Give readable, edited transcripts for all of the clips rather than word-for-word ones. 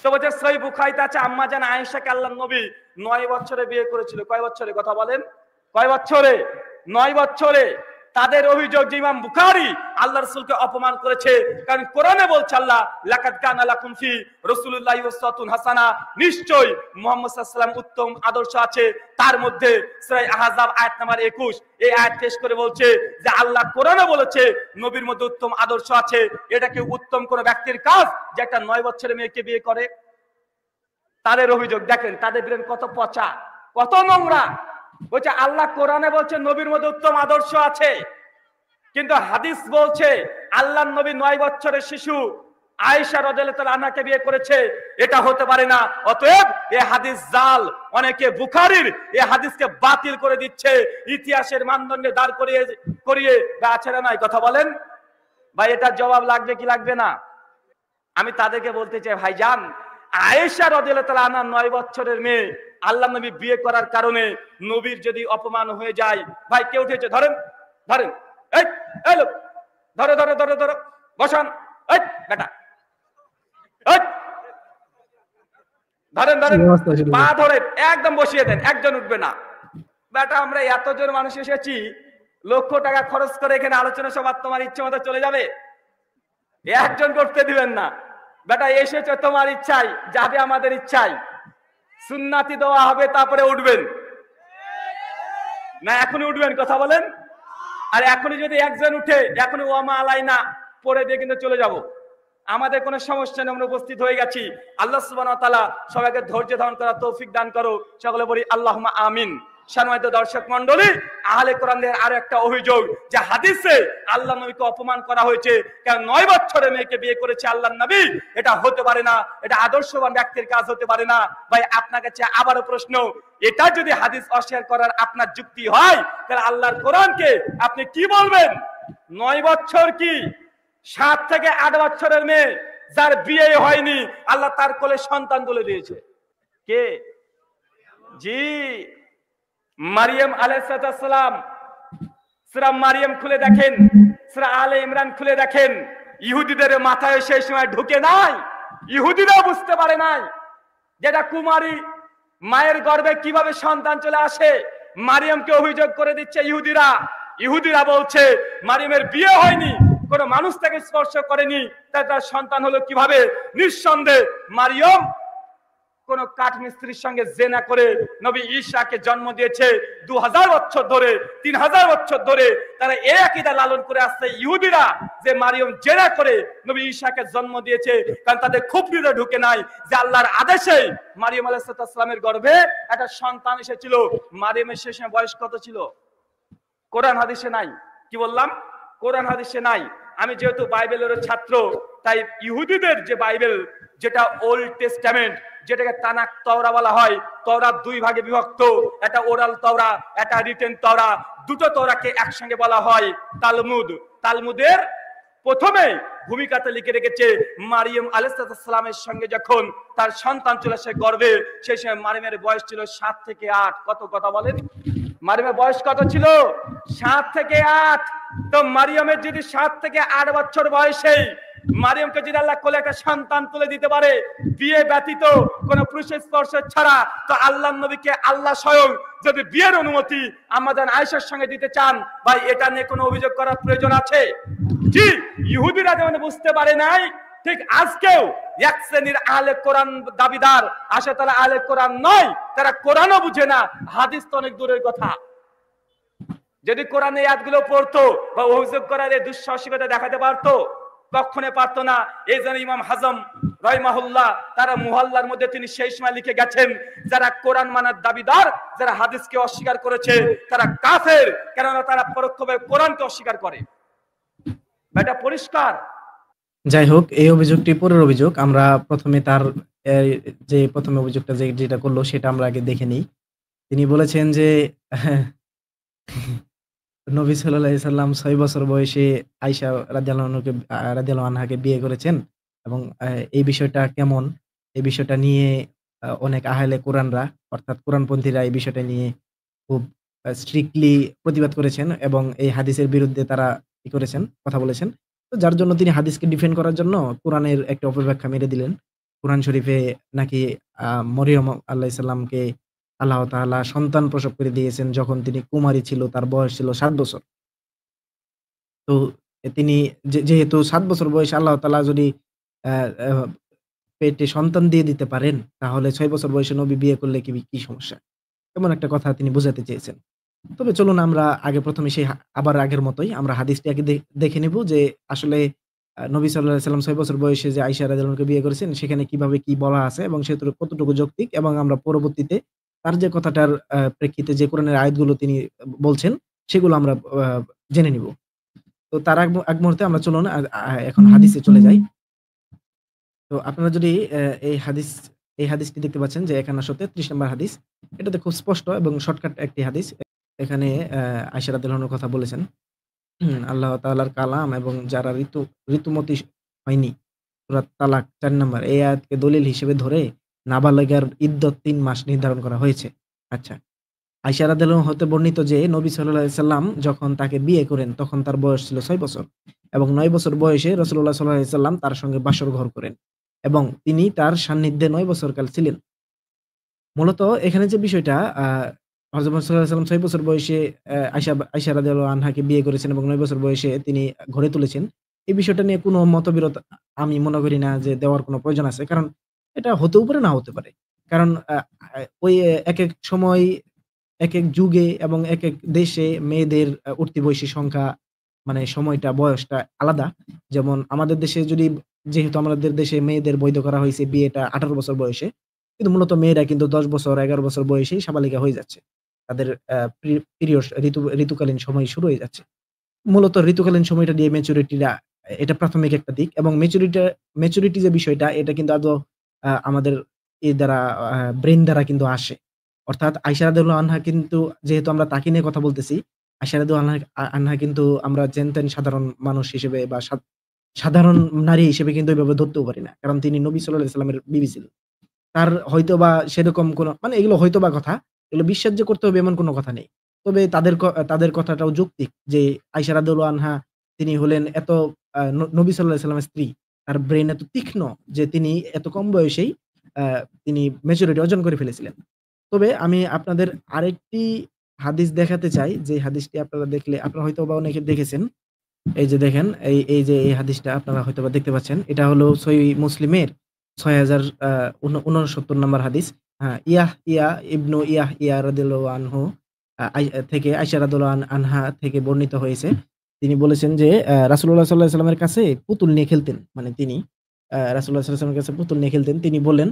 তো বলছে সহিহ বুখারীতে আছে আম্মা জান আয়েশাকে আল্লাহর নবী 9 বছরে বিয়ে করেছিল। কয় বছরে কথা বলেন? কয় বছরে? 9 বছরে। তাদের অভিযোগ যে ইমাম বুখারী আল্লাহর রাসূলকে অপমান করেছে, কারণ কোরআনে বলছে আল্লাহ লাকাদ কানা লাকুম ফি রাসূলিল্লাহি উসওয়াতুন হাসানাহ, নিশ্চয়ই মুহাম্মদ সাল্লাল্লাহু আলাইহি ওয়াসাল্লাম উত্তম আদর্শ আছে। তার মধ্যে সূরা আহজাব আয়াত নাম্বার 21 এই আয়াত পেশ করে বলছে যে আল্লাহ কোরআনে বলেছে নবীর মধ্যে উত্তম আদর্শ আছে। এটা কি উত্তম কোন ব্যক্তির কাজ যে একটা 9 বছরের মেয়েকে বিয়ে করে? তাদের অভিযোগ দেখেন, তাদের ব্রেন কত পচা, কত নোংরা। বলছে আল্লাহ কোরআনে বলছে নবীর মধ্যে উত্তম আদর্শ আছে, কিন্তু হাদিস বলছে আল্লাহর নবী 9 বছরের শিশু আয়েশা রাদিয়াল্লাহু তাআলা আনহাকে বিয়ে করেছে। এটা হতে পারে না। অতএব এই হাদিস জাল। অনেকে বুখারীর এই হাদিসকে বাতিল করে দিচ্ছে, ইতিহাসের মানদণ্ডে দাঁড় করিয়ে আছে না নাই? কথা বলেন ভাই, এটার জবাব লাগবে কি লাগবে না? আমি তাদেরকে বলতে চাই, ভাইজান, আয়েশা রাদিয়াল্লাহু তাআলা আনহা 9 বছরের মেয়ে, আল্লাহর নবী বিয়ে করার কারণে নবীর যদি অপমান হয়ে যায়, ভাই কে উঠেছে? ধরেন ধরেন, এই এই লোক ধরো ধরো ধরো ধরো, বসান, এই বেটা, এই ধরেন ধরেন, পা ধরে একদম বসিয়ে দেন, একজন উঠবে না। বেটা আমরা এতজন মানুষ এসেছি, লক্ষ টাকা খরচ করে এখানে আলোচনা সভা, তোমার ইচ্ছে মতো চলে যাবে? একজন করতে দিবেন না। বেটা এসেছে তোমার ইচ্ছাই, যাবে আমাদের ইচ্ছাই। সুন্নাতি দেওয়া হবে, তারপরে উঠবেন না? এখনই উঠবেন? কথা বলেন। আর এখনই যদি একজন উঠে, এখনই ওয়ামা আলাইনা পড়ে দিয়ে কিন্তু চলে যাব, আমাদের কোনো সমস্যা নেই, আমরা উপস্থিত হয়ে গেছি। আল্লাহ সুবহানাহু ওয়া তাআলা সবাইকে ধৈর্য ধারণ করার তৌফিক দান করো, সকলে বলি আল্লাহুম্মা আমিন। সম্মানিত দর্শক মণ্ডলী, আহলে কোরআনদের আরো একটা অভিযোগ যে হাদিসে আল্লাহ নবীকে অপমান করা হয়েছে, কারণ 9 বছরের মেয়েকে বিয়ে করেছে আল্লাহর নবী। এটা হতে পারে না, এটা আদর্শবান ব্যক্তির কাজ হতে পারে না। ভাই আপনার কাছে আবারও প্রশ্ন, এটা যদি হাদিস অস্বীকার করার আপনার যুক্তি হয়, তাহলে আল্লাহর কোরআনকে আপনি কি বলবেন? 9 বছর কি 7 থেকে 8 বছরের মেয়ে যার বিয়ে হয়নি, আল্লাহ তার কোলে সন্তান তুলে দিয়েছে। কে? জি, মারিয়াম আলাইহিস সালাম। সূরা মারিয়াম খুলে দেখেন, সূরা আলে ইমরান খুলে দেখেন। ইহুদিদের মাথায় সেই সময় ঢুকে নাই, ইহুদিরা বুঝতে পারে নাই যেটা কুমারী মায়ের গর্ভে কিভাবে সন্তান চলে আসে। মারিয়ামকে অভিযোগ করে দিচ্ছে ইহুদিরা। ইহুদিরা বলছে মারিয়ামের বিয়ে হয়নি, কোন মানুষ তাকে স্পর্শ করেনি, তার সন্তান হলো কিভাবে? নিঃসন্দেহে মারিয়াম কোন কাঠমিস্ত্রির সঙ্গে জেনা করে নবী ঈসাকে জন্ম দিয়েছে। 2000 বছর ধরে, 3000 বছর ধরে তারা এই আকীদা লালন করে আসছে ইহুদিরা, যে মারিয়াম জেনা করে নবী ঈসাকে জন্ম দিয়েছে, কারণ তাদের খুপরিতে ঢুকে নাই যে আল্লাহর আদেশে মারিয়াম আলাইহিস সালামের গর্ভে একটা সন্তান এসেছিল। মারিয়ামের শেষ বয়স কত ছিল? কোরআন হাদিসে নাই। কি বললাম? কোরআন হাদিসে নাই। আমি যেহেতু বাইবেলের ছাত্র, তাই ইহুদিদের যে বাইবেল, যেটা ওল্ড টেস্টামেন্ট, যেটাকে তানাক তওরা বলা হয়, তওরাত 2 ভাগে বিভক্ত, একটা ওরাল তওরা, একটা রিটেন তওরা। দুটো তওরাকে একসঙ্গে বলা হয় তালমুদ। তালমুদের প্রথমে ভূমিকাতে লিখে রেখেছে মারিয়াম আলাইহিস সালামের সঙ্গে যখন তার সন্তান চলে আসে গর্ভে, সেই সময় মারিয়ামের বয়স ছিল 7 থেকে 8। কত? কথা বলেন। মারিয়ামের বয়স কত ছিল? 7 থেকে 8। তো মারিয়ামের যদি 7 থেকে 8 বছর বয়সে মারিয়ামকে যদি আল্লাহ কোলে একটা সন্তান তুলে দিতে পারে, বিয়ে ব্যতীত কোন পুরুষের স্পর্শ ছাড়া, তো আল্লাহর নবীকে আল্লাহ স্বয়ং যদি বিয়ের অনুমতি আমাদের আয়েশার সঙ্গে দিতে চান, ভাই এটা নিয়ে কোনো অভিযোগ করার প্রয়োজন আছে? জি, ইহুদিরা যেমন বুঝতে পারে নাই, ঠিক আজকেও এক শ্রেণীর আহলে কোরআন দাবিদার আসে, তারা আহলে কোরআন নয়, তারা কোরআনও বুঝে না, হাদিস তো অনেক দূরের কথা। যদি কোরআনে আয়াতগুলো পড়তো বা অভিযোগ করার এই দুঃসাহসিকতা দেখাতে পারতো, কখনো পারতো না। এই জন্য ইমাম হাজম রাহিমাহুল্লাহ তারা মুহাল্লার মধ্যে তিনি সেই সময় লিখে গেছেন, যারা কোরআন মানার দাবিদার, যারা হাদিসকে অস্বীকার করেছে, তারা কাফের, কেননা তারা পরোক্ষভাবে কোরআনকে অস্বীকার করে। এটা পরিষ্কার। যাই হোক, এই অভিযোগটি পরের অভিযোগ। আমরা প্রথমে তার যে প্রথমে অভিযোগটা যেটা করলো সেটা আমরা আগে দেখে নিই। তিনি বলেছেন যে নবী সাল্লাল্লাহু আলাইহি সাল্লাম 6 বছর বয়সে আয়েশা রাদিয়াল্লাহু আনহাকে বিয়ে করেছেন, এবং এই বিষয়টা কেমন, এই বিষয়টা নিয়ে অনেক আহলে কোরআনরা, অর্থাৎ কোরআনপন্থীরা এই বিষয়টা নিয়ে খুব স্ট্রিক্টলি প্রতিবাদ করেছেন, এবং এই হাদিসের বিরুদ্ধে তারা কি করেছেন, কথা বলেছেন। তো যার জন্য তিনি হাদিসকে ডিফেন্ড করার জন্য কোরআনের একটা অপব্যাখ্যা মেরে দিলেন। কোরআন শরীফে নাকি মরিয়ম আলাইহিস সালামকে আল্লাহ তাআলা সন্তান প্রসব করে দিয়েছেন যখন তিনি কুমারী ছিল, তার বয়স ছিল ৭ বছর। তো তিনি যেহেতু ৭ বছর বয়সে আল্লাহ তাআলা যদি অ্যা অ্যা পেটে সন্তান দিয়ে দিতে পারেন, তাহলে ৬ বছর বয়সে নবী বিয়ে করলে কি সমস্যা? এমন একটা কথা তিনি বুঝাতে চেয়েছেন। তবে চলুন আমরা আগে ১ম এ সেই আবার আগের মতোই আমরা হাদিসটি আগে দেখে নেব যে আসলে নবী সাল্লাল্লাহু আলাইহি সাল্লাম ৬ বছর বয়সে যে আয়েশা রাদিয়াল্লাহু আনহাকে বিয়ে করেছেন সেখানে কিভাবে কি বলা আছে এবং সেগুলো কতটুকু যৌক্তিক, এবং আমরা পরবর্তীতে তার যে কথাটার প্রেক্ষিতে যে কোরআনের আয়াতগুলো তিনি বলছেন সেগুলো আমরা জেনে নিব। তো তার আগ মুহূর্তে আমরা চলুন এখন হাদিসে চলে যাই। তো আপনারা যদি এই হাদিসটি দেখতে পাচ্ছেন যে এখানে ১৩৩ নম্বর হাদিস। এটাতে খুব স্পষ্ট এবং শর্টকাট একটি হাদিস। এখানে আয়েশা রাদিয়াল্লাহু আনহার কথা বলেছেন। আল্লাহ তাআলার কালাম এবং যারা ঋতুমতী হয়নি, সূরা তালাক ৪ নাম্বার এই আয়াতকে দলিল হিসেবে ধরে নাবালেগার ইদ্দত ৩ মাস নির্ধারণ করা হয়েছে। আচ্ছা। আয়েশা রাদিয়াল্লাহু আনহা হতে বর্ণিত যে নবী সাল্লাল্লাহু আলাইহি সাল্লাম যখন তাকে বিয়ে করেন তখন তার বয়স ছিল ৬ বছর এবং ৯ বছর বয়সে রাসূলুল্লাহ সাল্লাল্লাহু আলাইহি সাল্লাম তার সঙ্গে বাসর ঘর করেন এবং তিনি তার সান্নিধ্যে ৯ বছর কাল ছিলেন। মূলত এখানে যে বিষয়টা হযরত মুহাম্মদ সাল্লাল্লাহু আলাইহি ওয়াসাল্লাম ৬ বছর বয়সে আয়েশা রাদিয়াল্লাহু আনহাকে বিয়ে করেছেন এবং ৯ বছর বয়সে তিনি ঘরে তুলেছেন। এই বিষয়টা নিয়ে কোনো মতবিরোধ আমি মনে করি না যে দেওয়ার কোনো প্রয়োজন আছে। কারণ এটা হতেও পারে, নাও হতে পারে। কারণ ওই একেক সময়, একেক যুগে এবং একেক দেশে মেয়েদের উঠতি বয়সী সংখ্যা মানে সময়টা, বয়সটা আলাদা। যেমন আমাদের দেশে যদি, যেহেতু আমাদের দেশে মেয়েদের বৈধ করা হয়েছে বিয়েটা ১৮ বছর বয়সে। কিন্তু মূলত মেয়েরা কিন্তু ১০ বছর ১১ বছর বয়সেই সাবালিকা হয়ে যাচ্ছে। তাদের পিরিয়ড ঋতুকালীন সময় শুরু হয়ে যাচ্ছে। মূলত ঋতুকালীন সময়টা দিয়ে ম্যাচুরিটিটা, এটা প্রাথমিক একটা দিক এবং ম্যাচুরিটি যে বিষয়টা এটা কিন্তু আদৌ আমাদের দ্বারা ব্রেইন দ্বারা কিন্তু আসে। অর্থাৎ আয়েশা রাদিয়াল্লাহু আনহা কিন্তু, যেহেতু আমরা তাকে নিয়ে কথা বলতেছি, আয়েশা রাদিয়াল্লাহু আনহা কিন্তু আমরা যেনতেন সাধারণ মানুষ হিসেবে বা সাধারণ নারী হিসেবে কিন্তু এভাবে ধরতেও পারি না। কারণ তিনি নবী সাল্লাল্লাহু আলাইহি সাল্লামের বিবি ছিলেন। তার হয়তোবা সেরকম কোনো, মানে এগুলো হয়তোবা কথা, এগুলো বিশ্বাস যে করতে হবে এমন কোনো কথা নেই। তবে তাদের কথাটাও যৌক্তিক যে আয়েশা রাদিয়াল্লাহু আনহা তিনি হলেন এত নবী সাল্লাল্লাহু আলাইহি সাল্লামের স্ত্রী। তার ব্রেইন এত তীক্ষ্ণ যে তিনি এত কম বয়সেই আ তিনি ম্যাচুরিটি অর্জন করে ফেলেছিলেন। তবে আমি আপনাদের আরেকটি হাদিস দেখাতে চাই, যে হাদিসটি আপনারা দেখলে আপনারা হয়তোবা অনেকে দেখেছেন। এই যে দেখেন, এই যে এই হাদিসটা আপনারা হয়তোবা দেখতে পাচ্ছেন। এটা হলো সহিহ মুসলিমের ৬০০০ ৬৯ নম্বর হাদিস। হ্যাঁ, ইয়াহইয়া ইবনু ইয়াহইয়া রাদিয়াল্লাহু আনহু থেকে আয়েশা রাদিয়াল্লাহু আনহা থেকে বর্ণিত হয়েছে। তিনি বলেছেন যে রাসূলুল্লাহ সাল্লাল্লাহু আলাইহি ওয়াসাল্লামের কাছে পুতুল নিয়ে খেলতেন। মানে তিনি রাসূলুল্লাহ সাল্লাল্লাহু আলাইহি ওয়াসাল্লামের কাছে পুতুল নিয়ে খেলতেন। তিনি বললেন,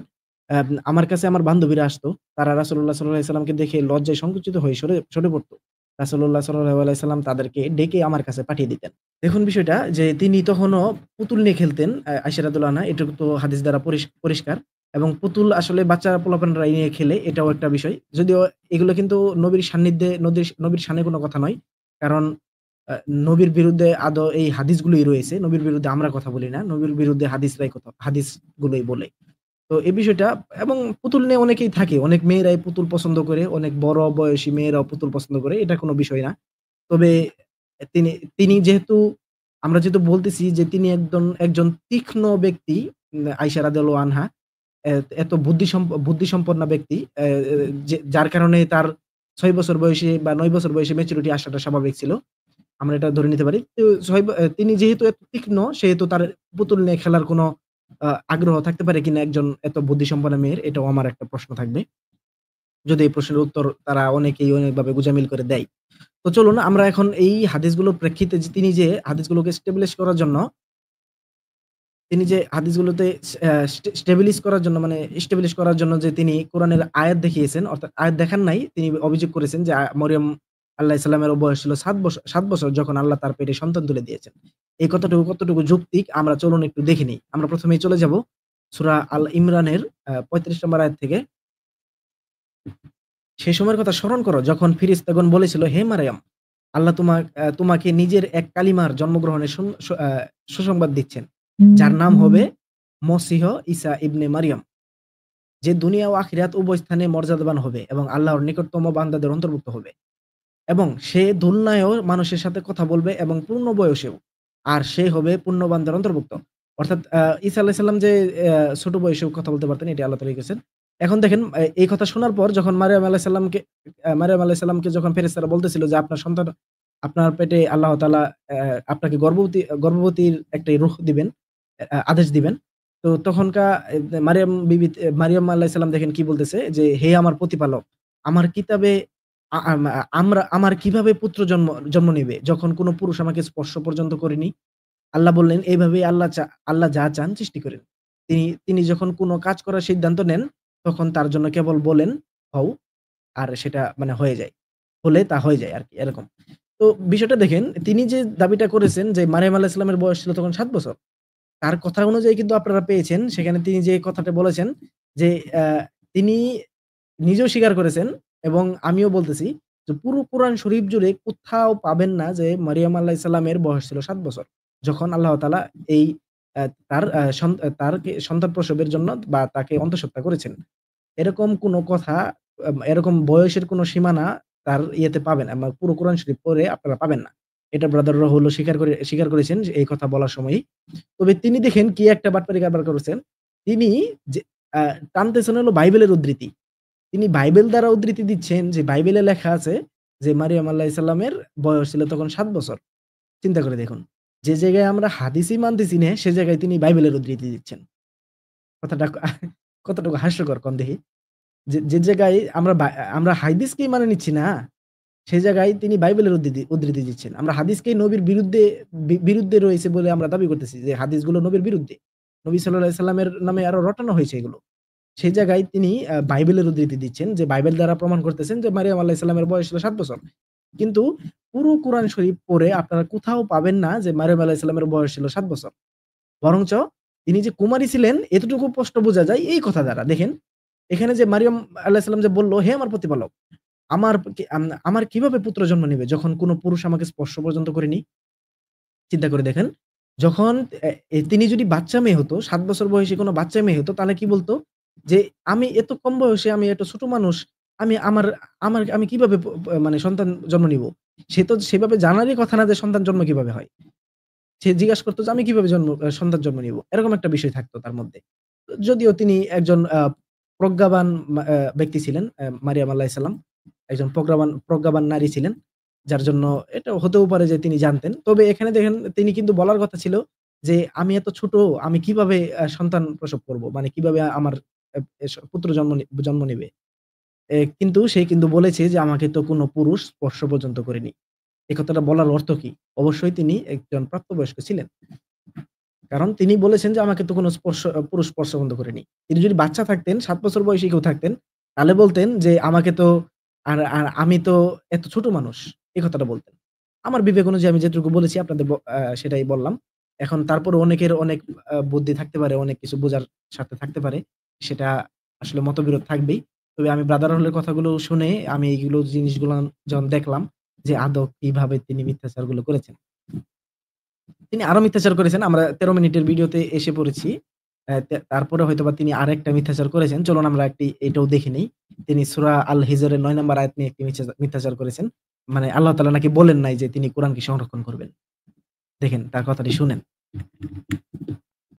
আমার কাছে আমার বান্ধবীরা আসতো। তারা রাসূলুল্লাহ সাল্লাল্লাহু আলাইহি ওয়াসাল্লামকে দেখে লজ্জায় সংকুচিত হয়ে সরে পড়ত। রাসূলুল্লাহ সাল্লাল্লাহু আলাইহি ওয়াসাল্লাম তাদেরকে ডেকে আমার কাছে পাঠিয়ে দিতেন। দেখুন বিষয়টা, যে তিনি তখনও পুতুল নিয়ে খেলতেন, আয়েশা রাদিয়াল্লাহু আনহা, এটুকু তো হাদিস দ্বারা পরিষ্কার। এবং পুতুল আসলে বাচ্চা পোলাপানরা নিয়ে খেলে, এটাও একটা বিষয়। যদিও এগুলো কিন্তু নবীর সান্নিধ্যে নবীর শানে কোনো কথা নয়। কারণ আ নবীর বিরুদ্ধে আদৌ এই হাদিসগুলোই রয়েছে। নবীর বিরুদ্ধে আমরা কথা বলি না। নবীর বিরুদ্ধে হাদিসগুলোই বলে। তো এই বিষয়টা, এবং পুতুল নিয়ে অনেকেই থাকে। অনেক মেয়েরাই পুতুল পছন্দ করে, অনেক বড় বয়সী মেয়েরাও পুতুল পছন্দ করে। এটা কোনো বিষয় না। তবে তিনি তিনি যেহেতু আমরা যেহেতু বলতেছি যে তিনি একজন তীক্ষ্ণ ব্যক্তি, আয়েশা রাদিয়াল্লাহু আনহা এ এত বুদ্ধিসম্পন্ন ব্যক্তি, যার কারণে তার ৬ বছর বয়সে বা ৯ বছর বয়সে ম্যাচুরিটি আসাটা স্বাভাবিক ছিল। আমরা এটা ধরে নিতে পারি। তো তিনি যেহেতু এত তীক্ষ্ণ, সেহেতু তার পুতুল নিয়ে খেলার কোনো আগ্রহ থাকতে পারে কিনা একজন এত বুদ্ধিসম্পন্ন মেয়ের, এটাও আমার একটা প্রশ্ন থাকবে। যদি এই প্রশ্নের উত্তর তারা অনেকেই অনেকভাবে গোঁজামিল করে দেয়। তো চলুন আমরা এখন এই হাদিসগুলোর প্রেক্ষিতে, যে তিনি যে হাদিসগুলোকে হাদিসগুলোতে এস্টাবলিশ করার জন্য যে তিনি কোরআনের আয়াত দেখিয়েছেন, অর্থাৎ আয়াত দেখান নাই, তিনি অভিযোগ করেছেন যে মরিয়ম আলাইহিস সালামের বয়স ছিল ৭ বছর যখন আল্লাহ তার পেটে সন্তান তুলে দিয়েছেন। এই কথাটুকু কতটুকু যৌক্তিক আমরা চলুন একটু দেখে নিই। আমরা প্রথমেই চলে যাব সূরা আল ইমরানের ৩৫ নম্বর আয়াত থেকে। সে সময়ের কথা স্মরণ করো যখন ফিরিস্তাগণ বলেছিল, হে মারইয়াম, আল্লাহ তোমাকে নিজের এক কালিমার জন্মগ্রহণের সুসংবাদ দিচ্ছেন, যার নাম হবে মসীহ ঈসা ইবনে মারইয়াম, যে দুনিয়া ও আখিরাত উভয় স্থানে মর্যাদাবান হবে এবং আল্লাহর নিকটতম বান্দাদের অন্তর্ভুক্ত হবে। এবং সে দুনিয়ায়ও মানুষের সাথে কথা বলবে এবং পূর্ণ বয়সেও। আর সে হবে পূর্ণ বান্দার অন্তর্ভুক্ত। অর্থাৎ ঈসা আলাইহিস সালাম যে ছোট বয়সেও কথা বলতে পারতেন এটি আল্লাহ তাআলা লিখেছেন। এখন দেখেন এই কথা শোনার পর যখন মারিয়াম আলাইহিস সালামকে যখন ফেরেশতারা বলতেছিল যে আপনার সন্তান আপনার পেটে আল্লাহ তাআলা আপনাকে গর্ভবতীর একটা রূহ দিবেন, আদেশ দিবেন। তো তখনকার মারিয়াম আলাইহিস সালাম দেখেন কি বলতেছে যে, "হে আমার প্রতিপালক, আমার কিতাবে আ আম আমার কিভাবে পুত্র জন্ম নিবে যখন কোন পুরুষ আমাকে স্পর্শ পর্যন্ত করেনি?" আল্লাহ বললেন, "এইভাবেই আল্লাহ যা চান সৃষ্টি করেন। তিনি যখন কোন কাজ করার সিদ্ধান্ত নেন, তখন তার জন্য কেবল বলেন, 'হও' আর সেটা মানে হয়ে যায়। হলে তা হয়ে যায় আরকি এরকম।" তো বিষয়টা দেখেন, তিনি যে দাবিটা করেছেন যে মারিয়াম আলাইহিস সালামের বয়স ছিল তখন ৭ বছর। তার কথা অনুযায়ী কিন্তু আপনারা পেয়েছেন সেখানে তিনি যে কথাটা বলেছেন যে তিনি নিজেও স্বীকার করেছেন এবং আমিও বলতেছি যে পুরো কোরআন শরীফ জুড়ে কোথাও পাবেন না যে মারিয়াম আলাইহিস সালামের বয়স ছিল ৭ বছর। যখন আল্লাহ তাআলা এই তার তারকে সন্তান প্রসবের জন্য বা তাকে অন্তঃসত্ত্বা করেছেন। এরকম কোনো কথা এরকম বয়সের কোনো সীমানা তার ইয়েতে পাবেন পুরো কোরআন শরীফ পড়ে আপনারা পাবেন না। এটা ব্রাদাররা হলো স্বীকার করেছেন যে এই কথা বলার সময়ই। তবে তিনি দেখেন কি একটা বাটপারি কারবার করেছেন। তিনি যে আ টানতেছেন হলো বাইবেলের উদ্ধৃতি। তিনি বাইবেল দ্বারা উদ্ধৃতি দিচ্ছেন যে বাইবেলে লেখা আছে যে মারিয়াম আলাইহিস সালামের বয়স ছিল তখন ৭ বছর। চিন্তা করে দেখুন। যে জায়গায় আমরা হাদিসই মানতেছি না সে জায়গায় তিনি বাইবেলের উদ্ধৃতি দিচ্ছেন। কথাটা কতটুকু হাস্যকর কোন দেখি? যে জায়গায় আমরা হাদিসকেই মানে নিচ্ছি না, সেই জায়গায় তিনি বাইবেলের উদ্ধৃতি দিচ্ছেন। আমরা হাদিসকেই নবীর বিরুদ্ধে রয়েছে বলে আমরা দাবি করতেছি যে হাদিসগুলো নবীর বিরুদ্ধে। নবী সাল্লাল্লাহু আলাইহি সাল্লামের নামে আরো রটানো হয়েছে এগুলো। সেই জায়গায় তিনি বাইবেলের উদ্ধৃতি দিচ্ছেন যে বাইবেল দ্বারা প্রমাণ করতেছেন যে মারিয়াম আলাইহিস সালামের বয়স ছিল ৭ বছর। কিন্তু পুরো কোরআন শরীফ পড়ে আপনারা কোথাও পাবেন না যে মারিয়াম আলাইহিস সালামের বয়স ছিল ৭ বছর। বরঞ্চ তিনি যে কুমারী ছিলেন এতটুকু স্পষ্ট বোঝা যায় এই কথা দ্বারা। দেখেন, এখানে যে মারিয়াম আলাইহিস সালাম যে বলল, "হে আমার প্রতিপালক, আমার কিভাবে পুত্র জন্ম নিবে যখন কোন পুরুষ আমাকে স্পর্শ পর্যন্ত করেনি?" চিন্তা করে দেখেন। যখন তিনি যদি বাচ্চা মেয়ে হতো, ৭ বছর বয়সী কোন বাচ্চা মেয়ে হতো তাহলে কি বলতো? যে, "আমি এত কম বয়সে আমি এত ছোট মানুষ। আমি আমার আমি কিভাবে মানে সন্তান জন্ম নিব?" সে তো সেভাবে জানারই কথা না যে সন্তান জন্ম কিভাবে হয়। সে জিজ্ঞাসা করত যে, "আমি কিভাবে সন্তান জন্ম নিব?" এরকম একটা বিষয় থাকতো তার মধ্যে। যদিও তিনি একজন প্রজ্ঞাবান ব্যক্তি ছিলেন মারিয়াম আলাইহিস সালাম। একজন প্রজ্ঞাবান নারী ছিলেন। যার জন্য এটা হতেও পারে যে তিনি জানতেন। তবে এখানে দেখেন তিনি কিন্তু বলার কথা ছিল যে, "আমি এত ছোট, আমি কিভাবে সন্তান প্রসব করব? মানে কিভাবে আমার এ এস পুত্র জন্ম নিবে?" কিন্তু সে কিন্তু বলেছে যে, "আমাকে তো কোন পুরুষ স্পর্শ পর্যন্ত করেনি।" এই কথাটা বলার অর্থ কি? অবশ্যই তিনি একজন প্রাপ্তবয়স্ক ছিলেন। কারণ তিনি বলেছেন যে, "আমাকে তো কোন পুরুষ স্পর্শ পর্যন্ত করেনি।" তিনি যদি বাচ্চা থাকতেন, ৭ বছর বয়সী কেউ থাকতেন, তাহলে বলতেন যে, "আমাকে তো আমি তো এত ছোট মানুষ।" এই কথাটা বলতেন। আমার বিবেক অনুযায়ী আমি যেটুকু বলেছি আপনাদের সেটাই বললাম। এখন তারপরে অনেকের অনেক বুদ্ধি থাকতে পারে, অনেক কিছু বোঝার স্বার্থে থাকতে পারে। সেটা আসলে মতবিরোধ থাকবেই। তবে আমি ব্রাদার হলের কথাগুলো শুনে আমি এইগুলো জিনিসগুলো যখন দেখলাম যে আদৌ কিভাবে তিনি মিথ্যাচারগুলো করেছেন। তিনি আরো মিথ্যাচার করেছেন। আমরা ১৩ মিনিটের ভিডিওতে এসে পড়েছি। তারপরে হয়তোবা তিনি আরেকটা মিথ্যাচার করেছেন। চলুন আমরা এটাও দেখে নেই। তিনি সূরা আল হিজরের ৯ নম্বর আয়াত নিয়ে একটি মিথ্যাচার করেছেন। মানে আল্লাহ তাআলা নাকি বলেন নাই যে তিনি কোরআনকে সংরক্ষণ করবেন। দেখেন তার কথাটি শুনেন।